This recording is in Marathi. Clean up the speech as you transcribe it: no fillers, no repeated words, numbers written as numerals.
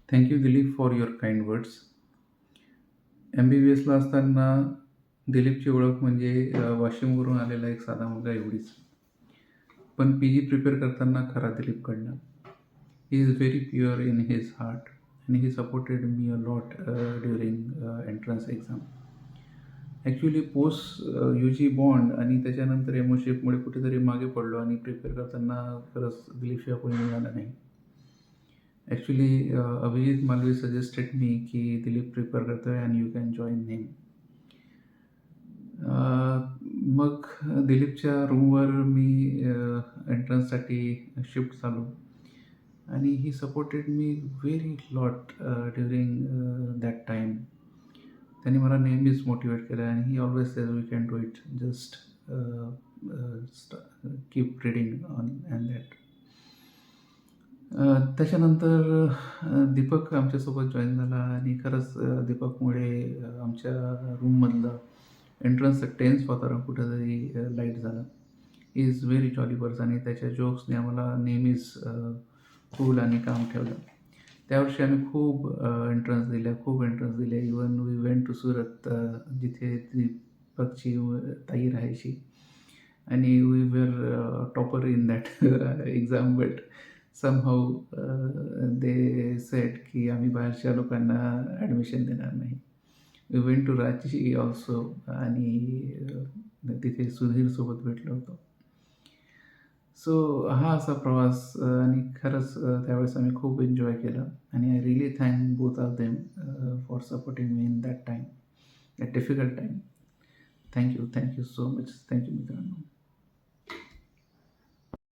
Thank you Dilip for your kind words. MBBSला असताना दिलीपची ओळख म्हणजे वाशिमवरून आलेला एक साधा मुलगा एवढीच. पण PG प्रिपेअर करताना खरा दिलीप कळला. He is very pure in his heart and he supported me a lot during entrance exam. Actually post UG bond आणि त्याच्यानंतर एमोशिपमुळे कुठेतरी मागे पडलो आणि प्रिपेअर करताना खरंच दिलीपशिवाय कोणी मिळालं नाही. ॲक्च्युली अभिजित मालवी सजेस्टेड मी की दिलीप प्रिपेअर करतोय and you can join him. मग दिलीपच्या रूमवर मी एंट्रन्ससाठी शिफ्ट झालो आणि he supported me very lot during that time. त्यांनी मला नेहमीच मोटिवेट केलं आणि he always says we can do it, just keep reading on and that. त्याच्यानंतर दीपक आमच्यासोबत जॉईन झाला आणि खरंच दीपकमुळे आमच्या रूममधलं एंट्रन्सचं टेन्स वातावरण कुठंतरी लाईट झालं. He is very jolly person आणि त्याच्या जोक्सने आम्हाला नेहमीच कूल आणि काम ठेवलं. त्यावर्षी आम्ही खूप एंट्रन्स दिले. Even we went to Surat, जिथे दीपकची ताई राहायची आणि we were topper in that exam. But somehow they said की आम्ही बाहेरच्या लोकांना ॲडमिशन देणार नाही. We went to Ranchi also आणि तिथे सुधीरसोबत भेटलो होतो. सो हा असा प्रवास आणि खरंच त्यावेळेस आम्ही खूप एन्जॉय केलं आणि I really thank both of them for supporting me in that time, that difficult time. Thank you so much. Thank you मित्रांनो.